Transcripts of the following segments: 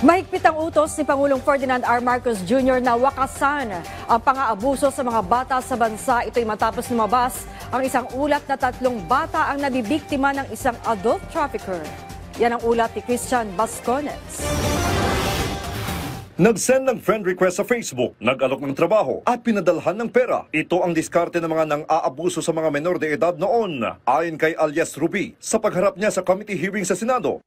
Mahigpit ang utos ni Pangulong Ferdinand R. Marcos Jr. na wakasan ang pang-aabuso sa mga bata sa bansa. Ito'y matapos lumabas ang isang ulat na 3 bata ang nabibiktima ng isang adult trafficker. Yan ang ulat ni Christian Bascones. Nag-send ng friend request sa Facebook, nag-alok ng trabaho at pinadalhan ng pera. Ito ang diskarte ng mga nang-aabuso sa mga menor de edad noon. Ayon kay alias Ruby, sa pagharap niya sa committee hearing sa Senado.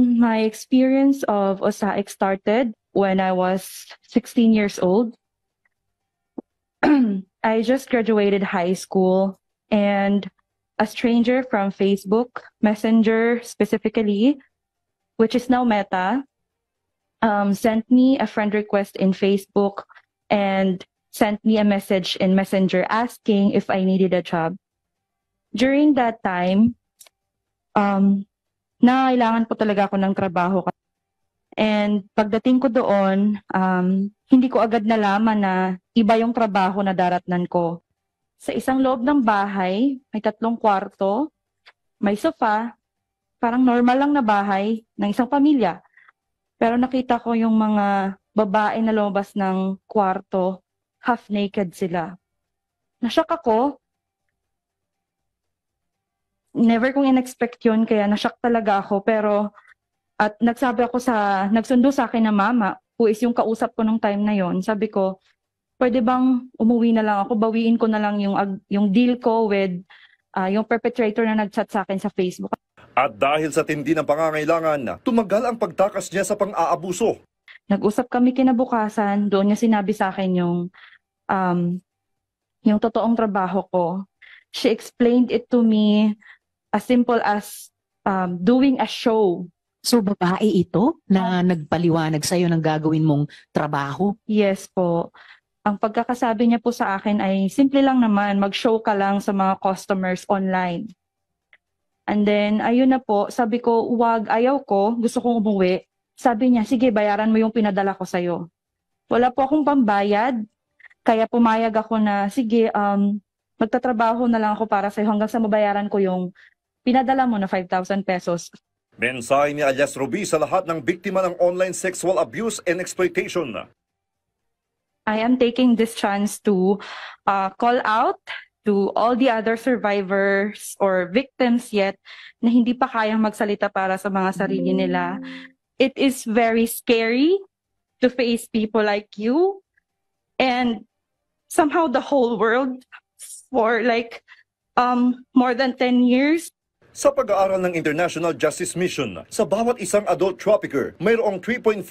My experience of OSAIC started when I was 16 years old. I just graduated high school, and a stranger from Facebook Messenger specifically, which is now Meta, sent me a friend request in Facebook and sent me a message in Messenger asking if I needed a job. During that time, nangailangan po talaga ako ng trabaho. And pagdating ko doon, hindi ko agad nalaman na iba yung trabaho na daratnan ko. Sa isang loob ng bahay, may 3 kwarto, may sofa, parang normal lang na bahay ng isang pamilya. Pero nakita ko yung mga babae na lumabas ng kwarto, half naked sila. Nashock ako. Never kong in-expect yun, kaya nashock talaga ako. Pero, at nagsundo sa akin na mama, who is yung kausap ko nung time na yon. Sabi ko, pwede bang umuwi na lang ako, bawiin ko na lang yung deal ko with yung perpetrator na nag-chat sa akin sa Facebook. At dahil sa tindi ng pangangailangan, tumagal ang pagtakas niya sa pang-aabuso. Nag-usap kami kinabukasan, doon niya sinabi sa akin yung totoong trabaho ko. She explained it to me as simple as doing a show. So babae ito na nagpaliwanag sa'yo ng gagawin mong trabaho? Yes po. Ang pagkakasabi niya po sa akin ay simple lang naman, mag-show ka lang sa mga customers online. And then, ayun na po, sabi ko, wag, ayaw ko, gusto kong umuwi. Sabi niya, sige, bayaran mo yung pinadala ko sa'yo. Wala po akong pambayad, kaya pumayag ako na, sige, magtatrabaho na lang ako para sa'yo hanggang sa mabayaran ko yung pinadala mo na 5,000 pesos. Mensahe ni alias Ruby sa lahat ng biktima ng online sexual abuse and exploitation. I am taking this chance to call out to all the other survivors or victims yet na hindi pa kayang magsalita para sa mga sarili nila. It is very scary to face people like you and somehow the whole world for like more than 10 years. Sa pag-aaral ng International Justice Mission, sa bawat isang adult trafficker, mayroong 3.5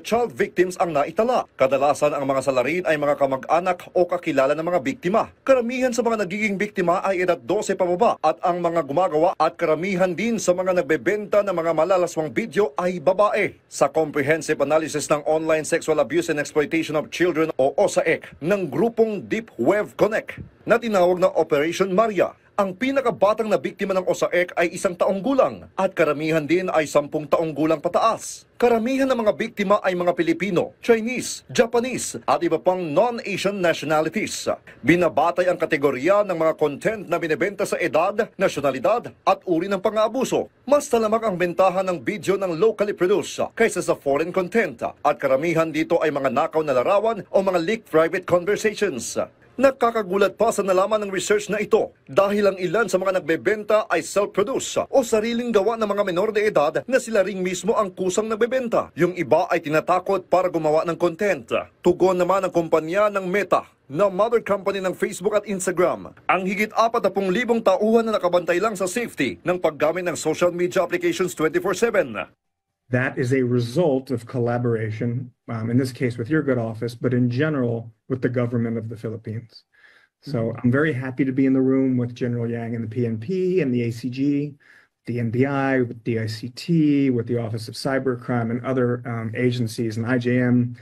child victims ang naitala. Kadalasan ang mga salarin ay mga kamag-anak o kakilala ng mga biktima. Karamihan sa mga nagiging biktima ay edad 12 pababa at ang mga gumagawa at karamihan din sa mga nagbebenta ng mga malalaswang video ay babae. Sa Comprehensive Analysis ng Online Sexual Abuse and Exploitation of Children o OSAIC ng grupong Deep Web Connect na tinawag na Operation Maria, ang pinakabatang na biktima ng OSAIC ay 1 taong gulang at karamihan din ay 10 taong gulang pataas. Karamihan ng mga biktima ay mga Pilipino, Chinese, Japanese at iba pang non-Asian nationalities. Binabatay ang kategorya ng mga content na binebenta sa edad, nasyonalidad at uri ng pang-aabuso. Mas talamak ang bentahan ng video ng locally produced kaysa sa foreign content at karamihan dito ay mga nakaw na larawan o mga leaked private conversations. Nakakagulat pa sa nalaman ng research na ito dahil ang ilan sa mga nagbebenta ay self-produce o sariling gawa ng mga menor de edad na sila ring mismo ang kusang nagbebenta. Yung iba ay tinatakot para gumawa ng content. Tugon naman ang kumpanya ng Meta na mother company ng Facebook at Instagram. Ang higit 40,000 tauhan na nakabantay lang sa safety ng paggamit ng social media applications 24/7. That is a result of collaboration, in this case with your good office, but in general with the government of the Philippines. So I'm very happy to be in the room with General Yang and the PNP and the ACG, the NBI, with DICT, with the Office of Cybercrime and other agencies and IJM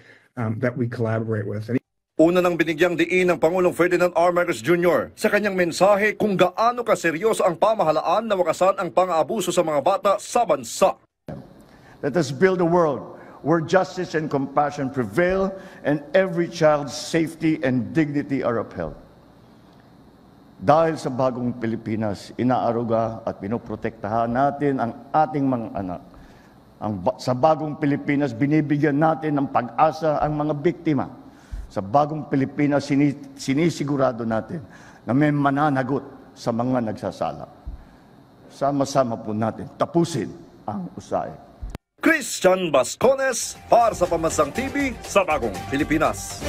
that we collaborate with. Una nang binigyang diin ng Pangulong Ferdinand R. Marcos Jr. sa kanyang mensahe kung gaano kaseryoso ang pamahalaan na wakasan ang pang-aabuso sa mga bata sa bansa. Let us build a world where justice and compassion prevail and every child's safety and dignity are upheld. Dahil sa bagong Pilipinas, inaaruga at pinoprotektahan natin ang ating mga anak Sa bagong Pilipinas, binibigyan natin ng pag-asa ang mga biktima. Sa bagong Pilipinas, sinisigurado natin na may mananagot sa mga nagsasala. Sama-sama po natin tapusin ang usahay. Christian Bascones para sa Pambansang TV sa Bagong Pilipinas.